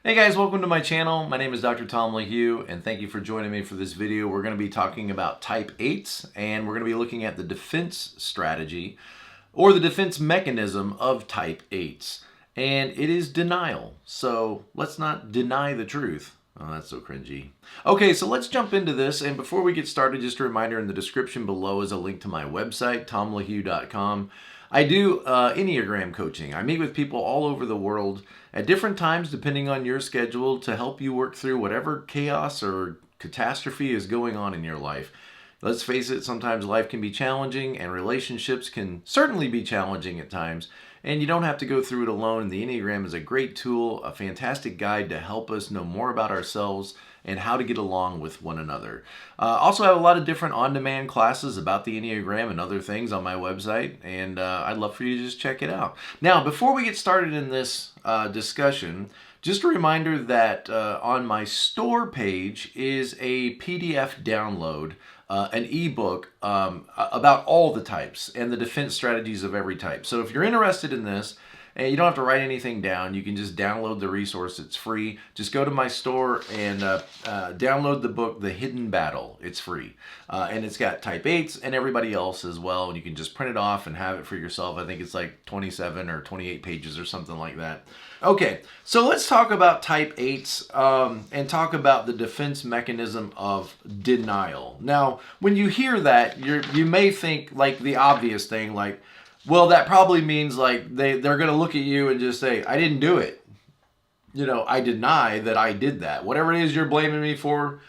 Hey guys, welcome to my channel. My name is Dr. Tom LaHue, and thank you for joining me for this video. We're going to be talking about type 8s, and we're going to be looking at the defense strategy or the defense mechanism of type 8s. And it is denial. So let's not deny the truth. Oh, that's so cringy. Okay, so let's jump into this. And before we get started, just a reminder, in the description below is a link to my website, tomlahue.com. I do Enneagram coaching. I meet with people all over the world at different times, depending on your schedule, to help you work through whatever chaos or catastrophe is going on in your life. Let's face it, sometimes life can be challenging and relationships can certainly be challenging at times. And you don't have to go through it alone. The Enneagram is a great tool, a fantastic guide to help us know more about ourselves and how to get along with one another. Also, I have a lot of different on-demand classes about the Enneagram and other things on my website, and I'd love for you to just check it out. Now, before we get started in this discussion, just a reminder that on my store page is a PDF download, an ebook about all the types and the defense strategies of every type. So if you're interested in this, and you don't have to write anything down, you can just download the resource. It's free. Just go to my store and download the book, The Hidden Battle. It's free. And it's got type 8s and everybody else as well. And you can just print it off and have it for yourself. I think it's like 27 or 28 pages or something like that. Okay, so let's talk about type 8s and talk about the defense mechanism of denial. Now, when you hear that, you may think like the obvious thing, like, well, that probably means like they're going to look at you and just say, I didn't do it. You know, I deny that I did that. Whatever it is you're blaming me for,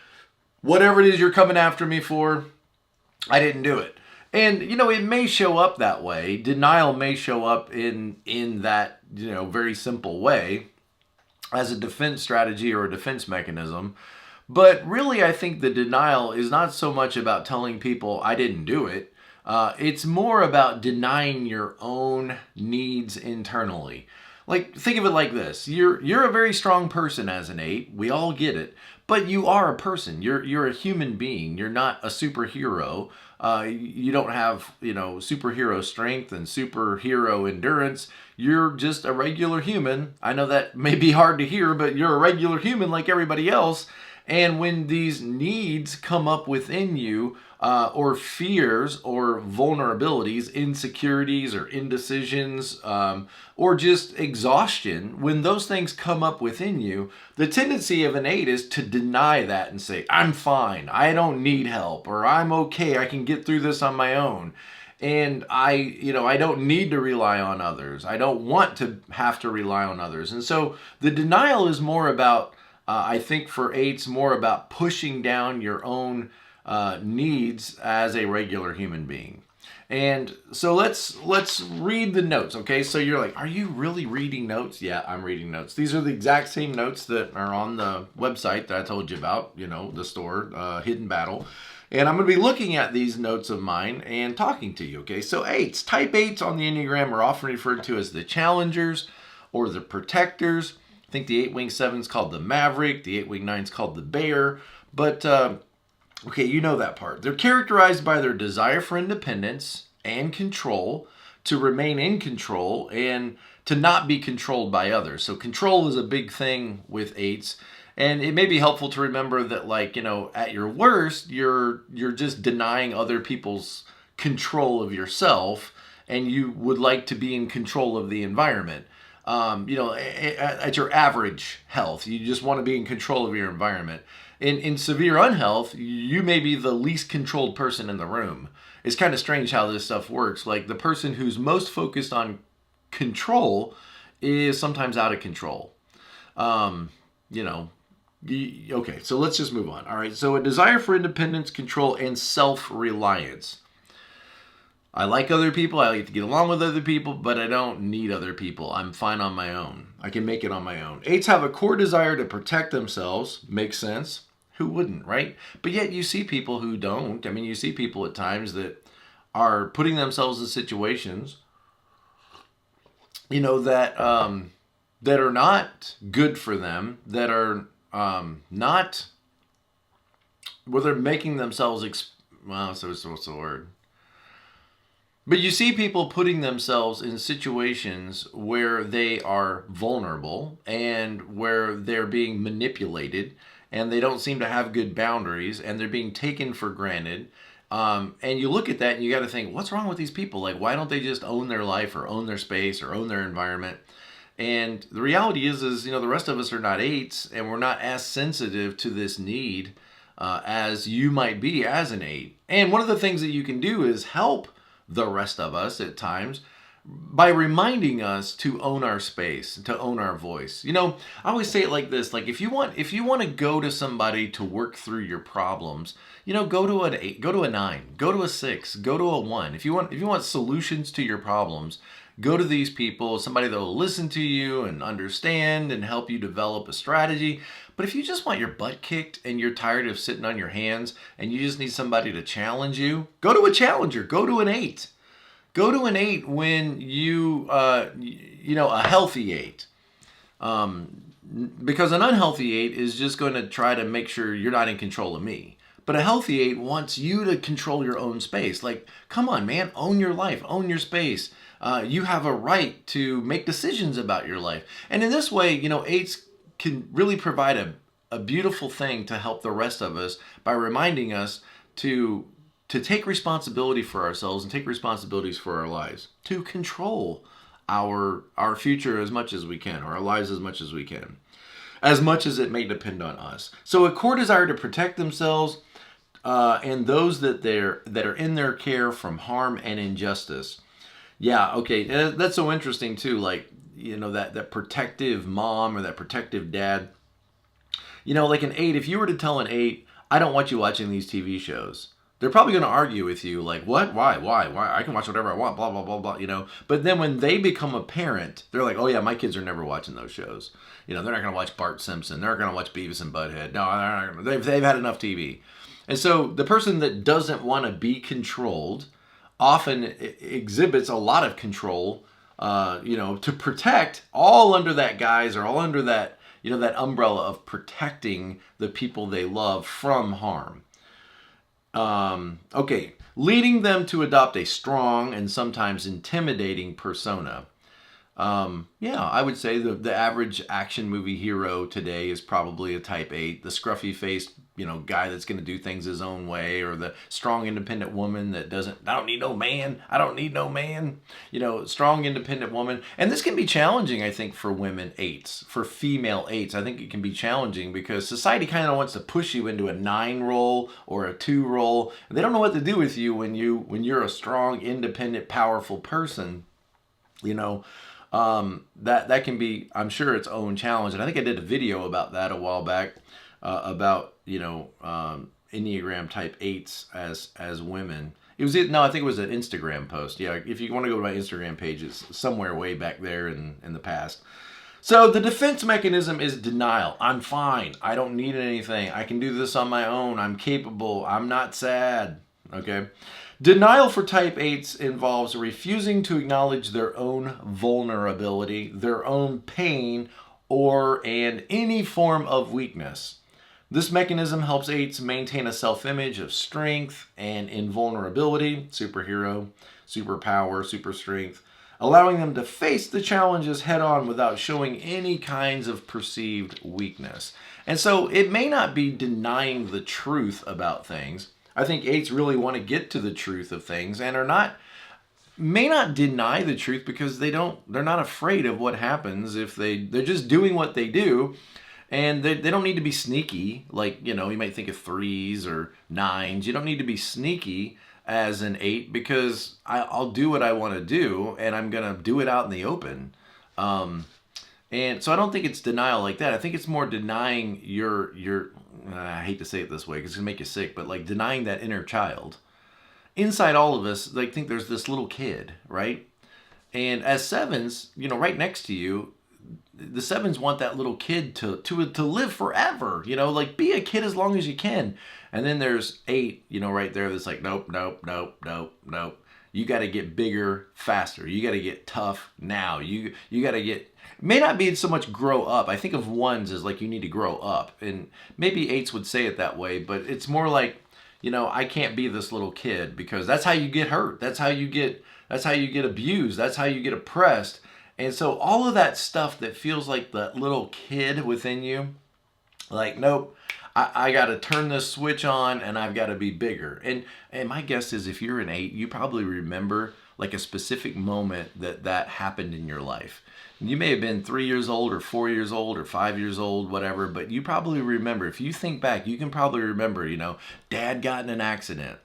whatever it is you're coming after me for, I didn't do it. And, you know, it may show up that way. Denial may show up in that, you know, very simple way as a defense strategy or a defense mechanism. But really, I think the denial is not so much about telling people I didn't do it. It's more about denying your own needs internally. Like, think of it like this. You're a very strong person as an 8. We all get it. But you are a person. You're a human being. You're not a superhero. You don't have, you know, superhero strength and superhero endurance. You're just a regular human. I know that may be hard to hear, but you're a regular human like everybody else. And when these needs come up within you, or fears or vulnerabilities, insecurities or indecisions, or just exhaustion, when those things come up within you, the tendency of an 8 is to deny that and say, I'm fine, I don't need help, or I'm okay, I can get through this on my own. And I don't need to rely on others. I don't want to have to rely on others. And so the denial is more about, I think for 8s, more about pushing down your own needs as a regular human being. And so let's read the notes, okay? So you're like, are you really reading notes? Yeah, I'm reading notes. These are the exact same notes that are on the website that I told you about, you know, the store, Hidden Battle. And I'm going to be looking at these notes of mine and talking to you, okay? So 8s, type 8s on the Enneagram are often referred to as the challengers or the protectors. I think the 8-wing 7 is called the maverick, the 8-wing 9 is called the bear, but okay, you know that part. They're characterized by their desire for independence and control, to remain in control, and to not be controlled by others. So control is a big thing with 8s. And it may be helpful to remember that, like, you know, at your worst, you're just denying other people's control of yourself, and you would like to be in control of the environment. You know, at your average health, you just want to be in control of your environment. In severe unhealth, you may be the least controlled person in the room. It's kind of strange how this stuff works. Like, the person who's most focused on control is sometimes out of control. You know, okay, so let's just move on. All right, so a desire for independence, control, and self-reliance. I like other people, I like to get along with other people, but I don't need other people. I'm fine on my own. I can make it on my own. 8s have a core desire to protect themselves. Makes sense. Who wouldn't, right? But yet you see people who don't. I mean, you see people at times that are putting themselves in situations, you know, that that are not good for them, that are not, well, they're making themselves, what's the word? But you see people putting themselves in situations where they are vulnerable and where they're being manipulated and they don't seem to have good boundaries and they're being taken for granted. And you look at that and you got to think, what's wrong with these people? Like, why don't they just own their life or own their space or own their environment? And the reality is, the rest of us are not eights and we're not as sensitive to this need as you might be as an eight. And one of the things that you can do is help the rest of us at times by reminding us to own our space, to own our voice. I always say it like this: like if you want to go to somebody to work through your problems, go to an 8, go to a 9, go to a 6, go to a 1. If you want solutions to your problems, go to these people, somebody that will listen to you and understand and help you develop a strategy. But if you just want your butt kicked and you're tired of sitting on your hands and you just need somebody to challenge you, go to a challenger, go to an 8. Go to an 8 when a healthy 8. Because an unhealthy 8 is just going to try to make sure you're not in control of me. But a healthy 8 wants you to control your own space. Like, come on, man, own your life, own your space. You have a right to make decisions about your life. And in this way, 8s can really provide a beautiful thing to help the rest of us by reminding us to take responsibility for ourselves and take responsibilities for our lives, to control our future as much as we can, or our lives as much as we can, as much as it may depend on us. So a core desire to protect themselves and those that are in their care from harm and injustice. Yeah, okay, that's so interesting too. Like, that protective mom or that protective dad. Like an 8, if you were to tell an 8, I don't want you watching these TV shows, they're probably going to argue with you like, what? Why? I can watch whatever I want, blah, blah, blah, blah, But then when they become a parent, they're like, oh yeah, my kids are never watching those shows. They're not going to watch Bart Simpson. They're not going to watch Beavis and Butthead. No, they've had enough TV. And so the person that doesn't want to be controlled often exhibits a lot of control, to protect, all under that guise or all under that, that umbrella of protecting the people they love from harm. Okay, leading them to adopt a strong and sometimes intimidating persona. I would say the average action movie hero today is probably a type 8, the scruffy faced, guy that's going to do things his own way, or the strong independent woman that I don't need no man, strong independent woman. And this can be challenging, I think, for women 8s, for female 8s. I think it can be challenging because society kind of wants to push you into a 9 role or a 2 role. They don't know what to do with you when you're a strong, independent, powerful person, that can be, I'm sure, its own challenge. And I think I did a video about that a while back, about Enneagram type 8s as women. I think it was an Instagram post. Yeah, if you want to go to my Instagram page, it's somewhere way back there in the past. So the defense mechanism is denial. I'm fine. I don't need anything. I can do this on my own. I'm capable. I'm not sad. Okay. Denial for type 8s involves refusing to acknowledge their own vulnerability, their own pain, and any form of weakness. This mechanism helps 8s maintain a self-image of strength and invulnerability, superhero, superpower, super strength, allowing them to face the challenges head on without showing any kinds of perceived weakness. And so it may not be denying the truth about things. I think 8s really want to get to the truth of things and may not deny the truth because they're not afraid of what happens if they're just doing what they do, and they don't need to be sneaky. Like, you might think of 3s or 9s. You don't need to be sneaky as an 8 because I'll do what I want to do and I'm going to do it out in the open. And so I don't think it's denial like that. I think it's more denying your I hate to say it this way because it's going to make you sick, but like denying that inner child. Inside all of us, I think there's this little kid, right? And as 7s, right next to you, the 7s want that little kid to live forever, like be a kid as long as you can. And then there's 8, right there that's like, nope. You got to get bigger faster. You got to get tough now. You got to get, may not be so much grow up. I think of 1s as like you need to grow up. And maybe 8s would say it that way, but it's more like, I can't be this little kid because that's how you get hurt. That's how you get That's how you get abused. That's how you get oppressed. And so all of that stuff that feels like that little kid within you, like, nope, I got to turn this switch on and I've got to be bigger. And my guess is if you're an 8, you probably remember like a specific moment that happened in your life. You may have been 3 years old or 4 years old or 5 years old, whatever, but you probably remember. If you think back, you can probably remember, Dad got in an accident.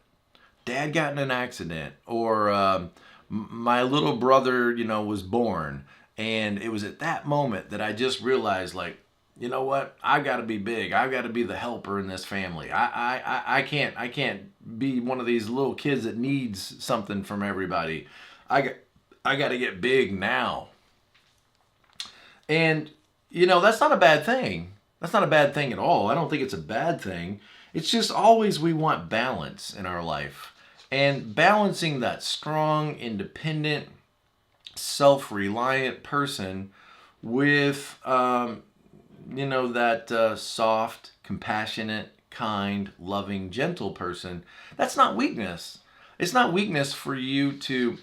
Dad got in an accident. Or my little brother, was born. And it was at that moment that I just realized, like, you know what? I got to be big. I've got to be the helper in this family. I can't be one of these little kids that needs something from everybody. I got to get big now. And that's not a bad thing. That's not a bad thing at all. I don't think it's a bad thing. It's just always we want balance in our life. And balancing that strong, independent, self-reliant person with that soft, compassionate, kind, loving, gentle person, that's not weakness. It's not weakness for you to,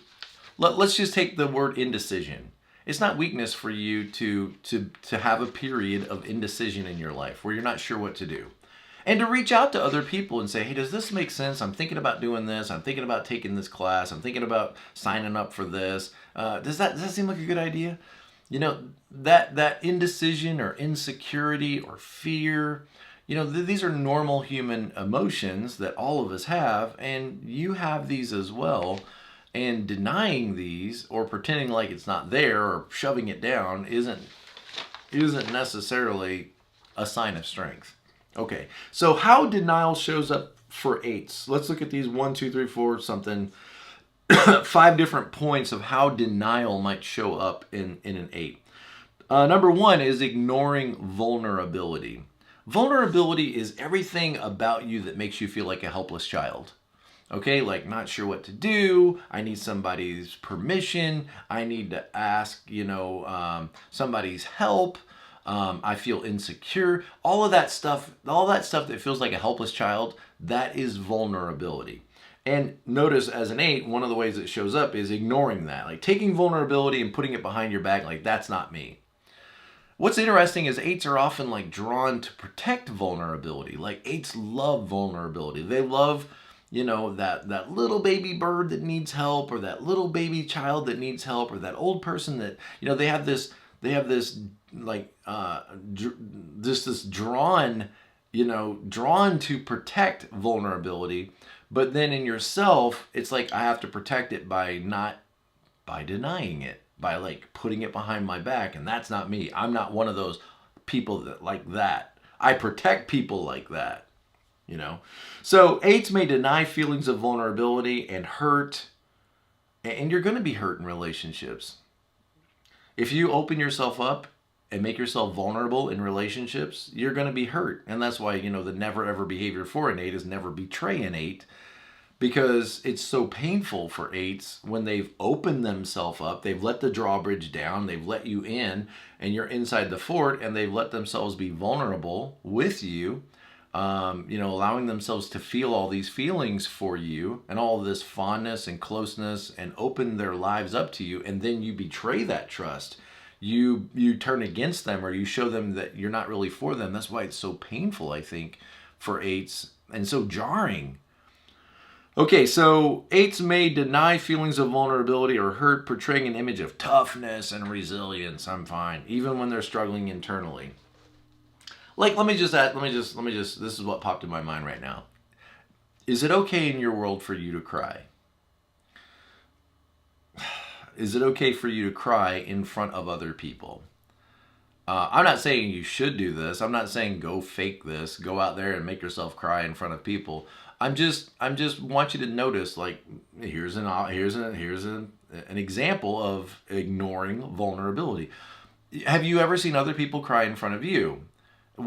let's just take the word indecision. It's not weakness for you to have a period of indecision in your life where you're not sure what to do. And to reach out to other people and say, hey, does this make sense? I'm thinking about doing this. I'm thinking about taking this class. I'm thinking about signing up for this. Does that seem like a good idea? That indecision or insecurity or fear, these are normal human emotions that all of us have, and you have these as well. And denying these or pretending like it's not there or shoving it down isn't necessarily a sign of strength. Okay, so how denial shows up for 8s. Let's look at these 1, 2, 3, 4, something, 5 different points of how denial might show up in an 8. Number 1 is ignoring vulnerability. Vulnerability is everything about you that makes you feel like a helpless child. Okay, like not sure what to do. I need somebody's permission. I need to ask, somebody's help. I feel insecure. All of that stuff that feels like a helpless child, that is vulnerability. And notice as an 8, one of the ways it shows up is ignoring that, like taking vulnerability and putting it behind your back, like that's not me. What's interesting is 8s are often like drawn to protect vulnerability. Like 8s love vulnerability. They love that little baby bird that needs help, or that little baby child that needs help, or that old person that, they have this like, this drawn to protect vulnerability. But then in yourself, it's like, I have to protect it by denying it, by like putting it behind my back. And that's not me. I'm not one of those people that like that. I protect people like that. So 8s may deny feelings of vulnerability and hurt, and you're going to be hurt in relationships. If you open yourself up and make yourself vulnerable in relationships, you're going to be hurt. And that's why, the never ever behavior for an 8 is never betray an 8, because it's so painful for 8s when they've opened themselves up, they've let the drawbridge down, they've let you in, and you're inside the fort, and they've let themselves be vulnerable with you. Allowing themselves to feel all these feelings for you and all this fondness and closeness, and open their lives up to you, and then you betray that trust. You turn against them, or you show them that you're not really for them. That's why it's so painful, I think, for 8s, and so jarring. Okay, so 8s may deny feelings of vulnerability or hurt, portraying an image of toughness and resilience. I'm fine, even when they're struggling internally. Like, let me just, this is what popped in my mind right now. Is it okay in your world for you to cry? Is it okay for you to cry in front of other people? I'm not saying you should do this. I'm not saying go fake this, go out there and make yourself cry in front of people. I'm just want you to notice, like, here's an example of ignoring vulnerability. Have you ever seen other people cry in front of you?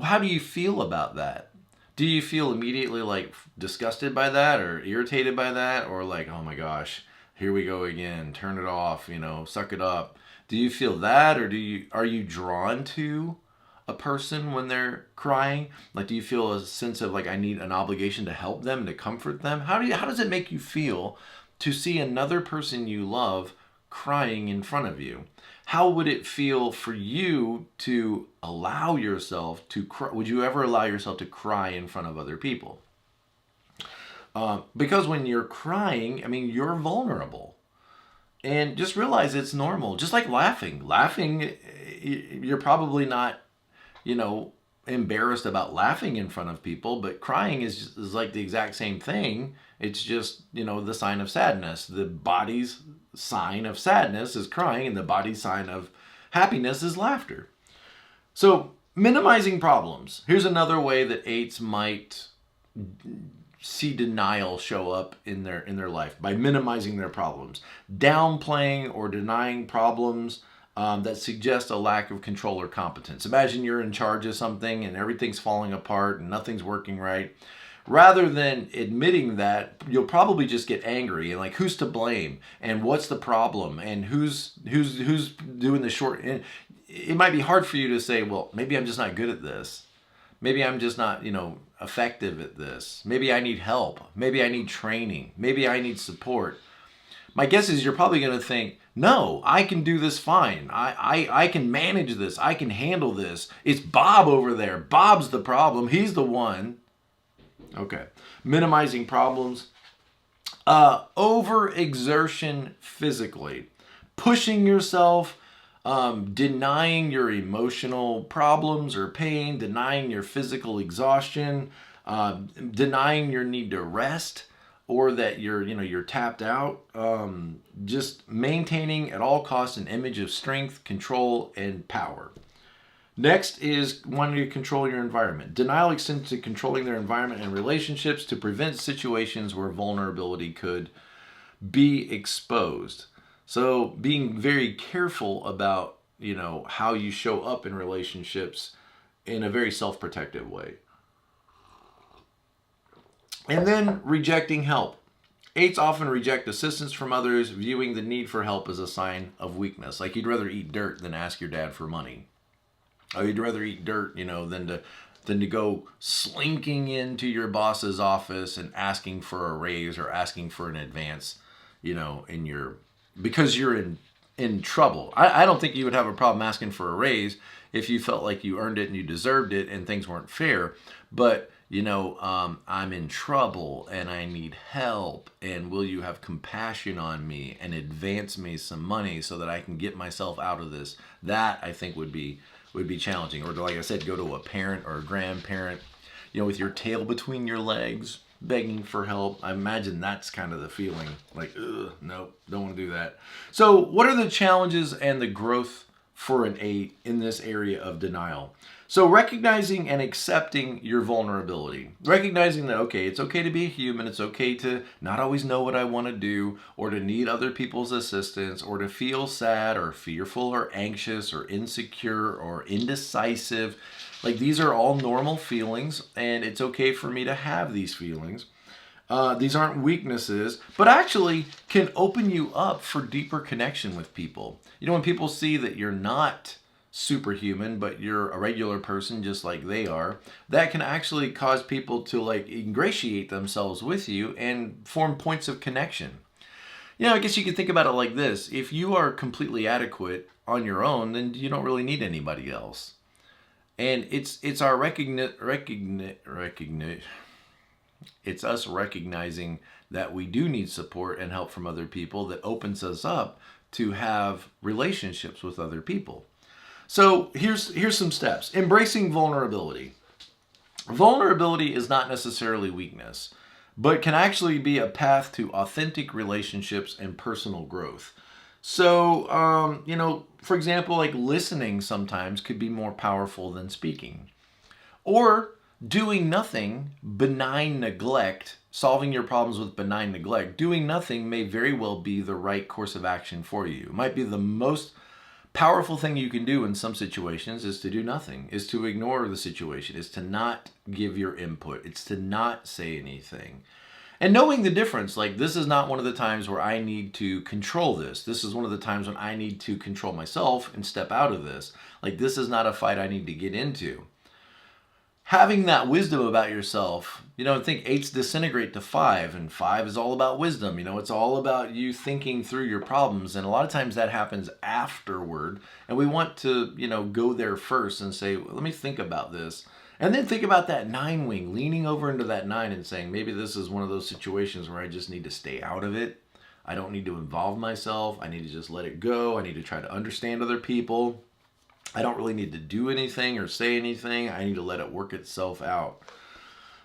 How do you feel about that? Do you feel immediately like disgusted by that, or irritated by that, or like, oh my gosh, here we go again, turn it off, suck it up? Do you feel that, or are you drawn to a person when they're crying? Like, do you feel a sense of like, I need an obligation to help them, to comfort them? How does it make you feel to see another person you love crying in front of you? How would it feel for you to allow yourself to cry? Would you ever allow yourself to cry in front of other people? Because when you're crying, I mean, you're vulnerable. And just realize it's normal. Just like laughing. Laughing, you're probably not, embarrassed about laughing in front of people, but crying is like the exact same thing. It's just, the sign of sadness. The body's sign of sadness is crying, and the body's sign of happiness is laughter. So, minimizing problems. Here's another way that 8s might see denial show up in their life, by minimizing their problems, downplaying or denying problems that suggest a lack of control or competence. Imagine you're in charge of something and everything's falling apart and nothing's working right. Rather than admitting that, you'll probably just get angry and like, who's to blame and what's the problem and who's doing the short. And it might be hard for you to say, well, maybe I'm just not good at this. Maybe I'm just not, effective at this. Maybe I need help. Maybe I need training. Maybe I need support. My guess is you're probably going to think, no, I can do this fine. I can manage this. I can handle this. It's Bob over there. Bob's the problem. He's the one. Okay. Minimizing problems. Overexertion physically. Pushing yourself. Denying your emotional problems or pain, denying your physical exhaustion, denying your need to rest or that you're tapped out, just maintaining at all costs an image of strength, control, and power. Next is wanting to control your environment. Denial extends to controlling their environment and relationships to prevent situations where vulnerability could be exposed. So being very careful about, how you show up in relationships in a very self-protective way. And then rejecting help. 8s often reject assistance from others, viewing the need for help as a sign of weakness. Like you'd rather eat dirt than ask your dad for money. Or you'd rather eat dirt, than to go slinking into your boss's office and asking for a raise or asking for an advance, because you're in trouble. I don't think you would have a problem asking for a raise if you felt like you earned it and you deserved it and things weren't fair. But, I'm in trouble and I need help, and will you have compassion on me and advance me some money so that I can get myself out of this? That I think would be challenging. Or like I said, go to a parent or a grandparent, with your tail between your legs, begging for help. I imagine that's kind of the feeling, like, nope, don't want to do that. So what are the challenges and the growth for an 8 in this area of denial? So recognizing and accepting your vulnerability. Recognizing that, okay, it's okay to be a human. It's okay to not always know what I want to do, or to need other people's assistance, or to feel sad or fearful or anxious or insecure or indecisive. Like, these are all normal feelings, and it's okay for me to have these feelings. These aren't weaknesses, but actually can open you up for deeper connection with people. When people see that you're not superhuman, but you're a regular person just like they are, that can actually cause people to ingratiate themselves with you and form points of connection. I guess you could think about it like this. If you are completely adequate on your own, then you don't really need anybody else. And it's our it's us recognizing that we do need support and help from other people that opens us up to have relationships with other people. So here's some steps. Embracing vulnerability. Vulnerability is not necessarily weakness, but can actually be a path to authentic relationships and personal growth. So, for example, listening sometimes could be more powerful than speaking. Or doing nothing, benign neglect, solving your problems with benign neglect, doing nothing may very well be the right course of action for you. It might be the most powerful thing you can do in some situations is to do nothing, is to ignore the situation, is to not give your input, it's to not say anything. And knowing the difference, this is not one of the times where I need to control this. This is one of the times when I need to control myself and step out of this. This is not a fight I need to get into. having that wisdom about yourself, I think 8s disintegrate to 5, and 5 is all about wisdom. It's all about you thinking through your problems, and a lot of times that happens afterward, and we want to, go there first and say, well, let me think about this. And then think about that 9 wing, leaning over into that 9 and saying, maybe this is one of those situations where I just need to stay out of it. I don't need to involve myself. I need to just let it go. I need to try to understand other people. I don't really need to do anything or say anything. I need to let it work itself out.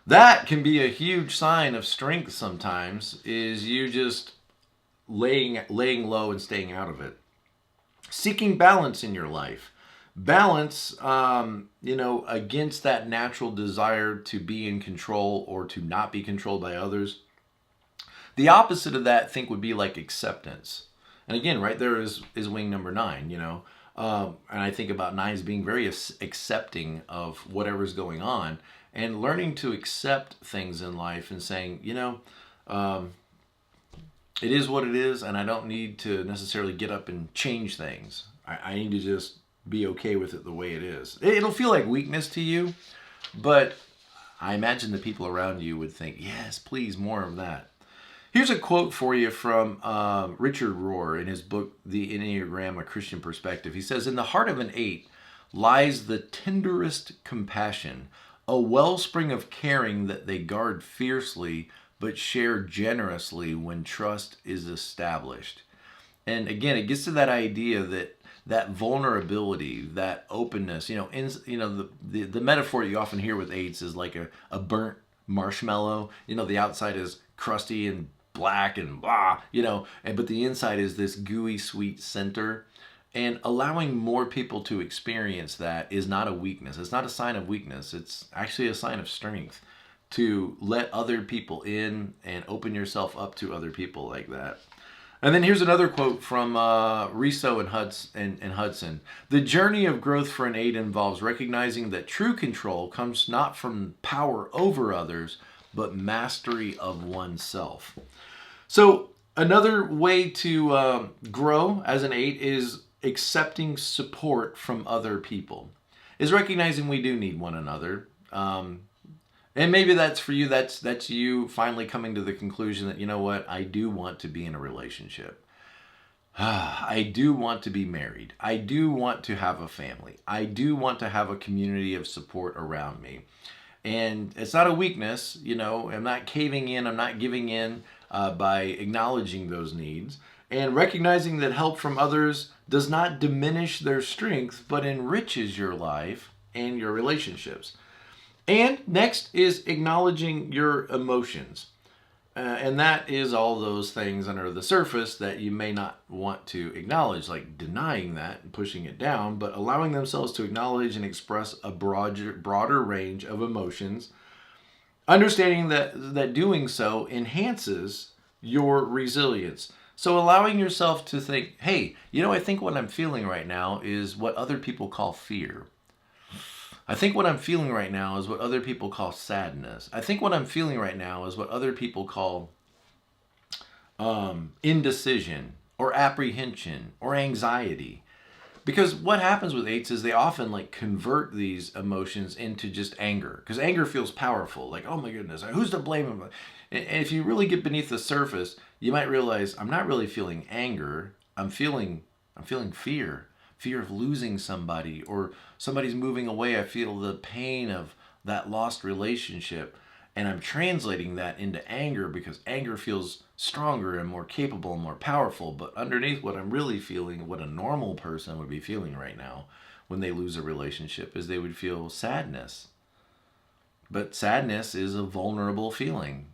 That can be a huge sign of strength sometimes, is you just laying low and staying out of it. Seeking balance in your life. Balance, against that natural desire to be in control or to not be controlled by others. The opposite of that, I think, would be like acceptance. And again, right there is wing number 9, and I think about 9s being very accepting of whatever's going on, and learning to accept things in life and saying, it is what it is, and I don't need to necessarily get up and change things. I need to just be okay with it the way it is. It'll feel like weakness to you, but I imagine the people around you would think, yes, please, more of that. Here's a quote for you from Richard Rohr in his book, The Enneagram, A Christian Perspective. He says, "In the heart of an 8 lies the tenderest compassion, a wellspring of caring that they guard fiercely but share generously when trust is established." And again, it gets to that idea that vulnerability, that openness, the metaphor you often hear with 8s is like a burnt marshmallow. The outside is crusty and black and blah, but the inside is this gooey, sweet center. And allowing more people to experience that is not a weakness. It's not a sign of weakness. It's actually a sign of strength to let other people in and open yourself up to other people like that. And then here's another quote from Riso and Hudson. "The journey of growth for an 8 involves recognizing that true control comes not from power over others, but mastery of oneself." So another way to grow as an 8 is accepting support from other people, is recognizing we do need one another. And maybe that's for you, that's you finally coming to the conclusion that, what, I do want to be in a relationship. I do want to be married. I do want to have a family. I do want to have a community of support around me. And it's not a weakness, I'm not caving in, I'm not giving in by acknowledging those needs, and recognizing that help from others does not diminish their strength, but enriches your life and your relationships. And next is acknowledging your emotions. And that is all those things under the surface that you may not want to acknowledge, like denying that and pushing it down, but allowing themselves to acknowledge and express a broader range of emotions, understanding that doing so enhances your resilience. So allowing yourself to think, hey, I think what I'm feeling right now is what other people call fear. I think what I'm feeling right now is what other people call sadness. I think what I'm feeling right now is what other people call indecision or apprehension or anxiety. Because what happens with 8s is they often convert these emotions into just anger. Because anger feels powerful. Like, oh my goodness, who's to blame? And if you really get beneath the surface, you might realize I'm not really feeling anger. I'm feeling fear. Fear of losing somebody, or somebody's moving away. I feel the pain of that lost relationship, and I'm translating that into anger because anger feels stronger and more capable and more powerful. But underneath what I'm really feeling, what a normal person would be feeling right now when they lose a relationship, is they would feel sadness. But sadness is a vulnerable feeling.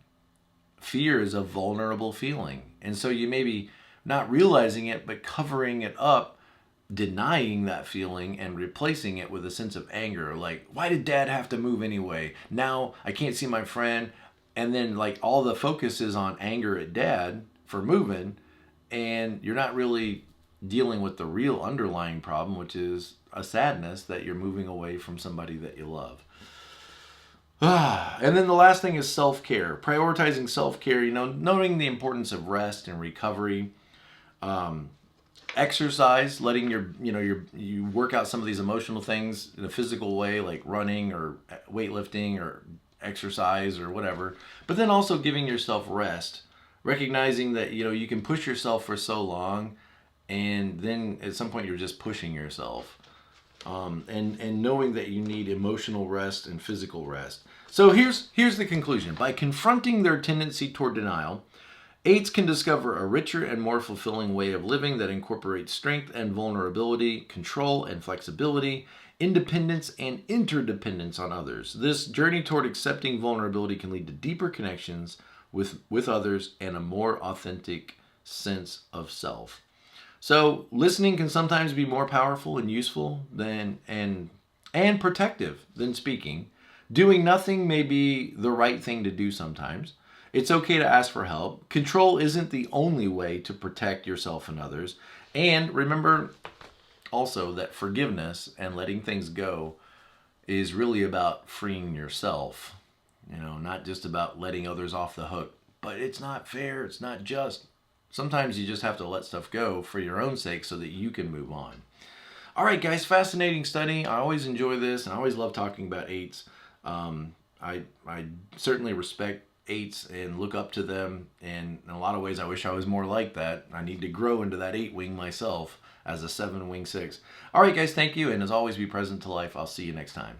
Fear is a vulnerable feeling. And so you may be not realizing it, but covering it up, denying that feeling and replacing it with a sense of anger. Like, why did dad have to move anyway? Now I can't see my friend. And then all the focus is on anger at dad for moving, and you're not really dealing with the real underlying problem, which is a sadness that you're moving away from somebody that you love. And then the last thing is self-care. Prioritizing self-care, knowing the importance of rest and recovery. exercise, letting you work out some of these emotional things in a physical way, like running or weightlifting or exercise or whatever. But then also giving yourself rest, recognizing that you can push yourself for so long, and then at some point you're just pushing yourself. And knowing that you need emotional rest and physical rest. So here's the conclusion. By confronting their tendency toward denial, 8s can discover a richer and more fulfilling way of living that incorporates strength and vulnerability, control and flexibility, independence and interdependence on others. This journey toward accepting vulnerability can lead to deeper connections with others and a more authentic sense of self. So listening can sometimes be more powerful and useful than and protective than speaking. Doing nothing may be the right thing to do sometimes. It's okay to ask for help. Control isn't the only way to protect yourself and others. And remember also that forgiveness and letting things go is really about freeing yourself. Not just about letting others off the hook. But it's not fair. It's not just. Sometimes you just have to let stuff go for your own sake so that you can move on. All right, guys, fascinating study. I always enjoy this, and I always love talking about 8s. I certainly respect 8s and look up to them, and in a lot of ways I wish I was more like that. I need to grow into that 8 wing myself as a 7 wing 6. All right, guys, thank you, and as always, be present to life. I'll see you next time.